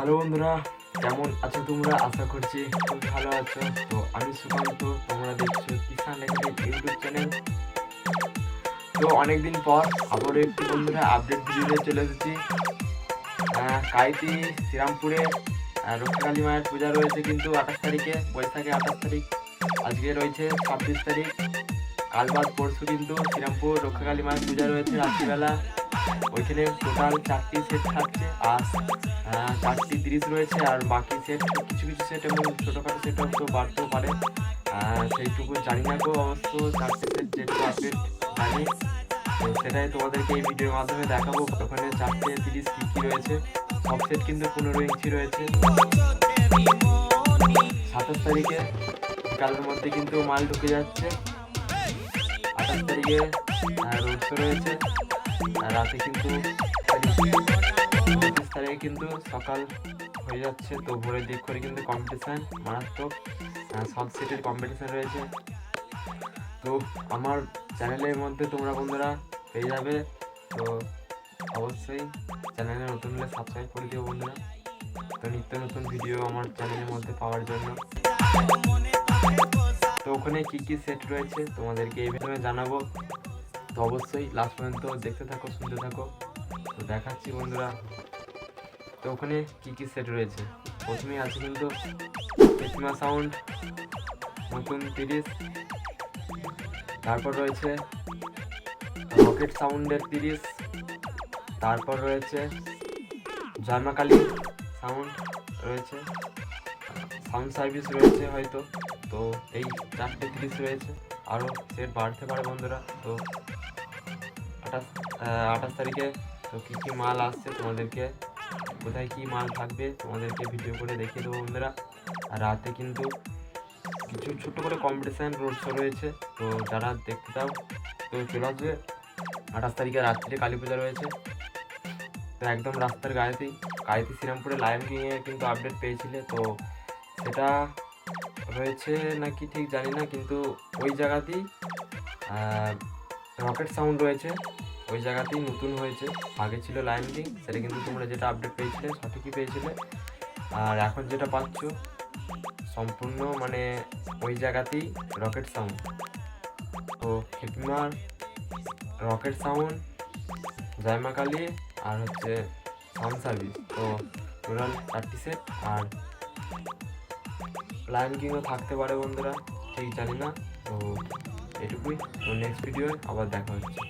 Hello বন্ধুরা, কেমন আছো তোমরা? আশা করছি খুব ভালো আছো। তো আমি সুকান্ত, তোমরা দেখছো কিষান একাডেমি ইউটিউব চ্যানেল। তো অনেকদিন পর আবারও একটু বন্ধুরা আপডেট ভিডিওতে চলে এসেছি। কাইতি শ্রীরামপুরে রক্ষাকালী মায়ের পূজা রয়েছে কিন্তু 28 তারিখে, বৈশাখে 28 তারিখ। আজকে রয়েছে 26 তারিখ। কাল বাদ পরশু কিন্তু শ্রীরামপুর রক্ষাকালী মায়ের পূজা রয়েছে রাত্রিবেলা। ওইখানে টোটাল 4টি সেট থাকছে, আর 4টি 30 রয়েছে, আর বাকি সেট কিছু কিছু সেট এবং ছোটোখাটো সেট তো বাড়তেও পারে, সেইটুকু জানি না। তো অবশ্য 4টে সেট যেটুকু আপডেট জানি, তো সেটাই তোমাদেরকে এই ভিডিওর মাধ্যমে দেখাবো। ওখানে 4টে 30 কী কী রয়েছে। সব সেট কিন্তু 15 ইঞ্চি রয়েছে। 27 তারিখে বিকালের মধ্যে কিন্তু মাল ঢুকে যাচ্ছে। 28 তারিখে রোড শো রয়েছে, রাতে কিন্তু 25 তারিখে কিন্তু সকাল হয়ে যাচ্ছে। তো ভোরের দিক করে কিন্তু কম্পিটিশান মারাত্মক, সব সেটের কম্পিটিশান রয়েছে। তো আমার চ্যানেলের মধ্যে তোমরা বন্ধুরা পেয়ে যাবে। তো অবশ্যই চ্যানেলে নতুন হলে সাবস্ক্রাইব করে দিও বন্ধুরা, তো নিত্য নতুন ভিডিও আমার চ্যানেলের মধ্যে পাওয়ার জন্য। তো ওখানে কী কী সেট রয়েছে তোমাদেরকে এই ভিডিওতে জানাবো। তো অবশ্যই লাস্ট পর্যন্ত দেখতে থাকো, শুনতে থাকো। তো দেখাচ্ছি বন্ধুরা তো ওখানে কী কী সেট রয়েছে। প্রথমেই আছে কিন্তু পেটিমা সাউন্ড নতুন 30, তারপর রয়েছে রকেট সাউন্ডের 30, তারপর রয়েছে জয়মাকালী সাউন্ড রয়েছে, সাউন্ড সার্ভিস রয়েছে হয়তো। তো এই 4টে 30 রয়েছে, আরও সেট বাড়তে পারে বন্ধুরা। তো 28 তারিখে তো কী কী মাল আসছে তোমাদেরকে, কোথায় কী মাল থাকবে তোমাদেরকে ভিডিও করে দেখিয়ে দেবো বন্ধুরা। আর রাতে কিন্তু কিছু ছোটো করে কম্পিটিশান রোড শো রয়েছে, তো যারা দেখতে চাও তো চলে আসবে। 28 তারিখে রাত্রিরে কালী পূজা রয়েছে, তো একদম রাস্তার গায়েতেই। কাইতি শ্রীরামপুরে লায়ন কিংয়ে কিন্তু আপডেট পেয়েছিলে, তো সেটা রয়েছে নাকি ঠিক জানি না, কিন্তু ওই জায়গাতেই রকেট সাউন্ড রয়েছে, ওই জায়গাতেই নতুন হয়েছে। আগে ছিল লায়ন কিং, সেটা কিন্তু তোমরা যেটা আপডেট পেয়েছিলে সঠিকই পেয়েছিলে। আর এখন যেটা পাচ্ছ সম্পূর্ণ মানে ওই জায়গাতেই রকেট সাউন্ড। তো খেপিমার রকেট সাউন্ড, জয়মাকালী আর হচ্ছে সাউন্ড সার্ভিস, তো টোটাল 4টি সেট। আর লায়ন কিংও থাকতে পারে বন্ধুরা, ঠিক জানি না। তো এটুকুই। তো নেক্সট ভিডিওয় আবার দেখা হচ্ছে।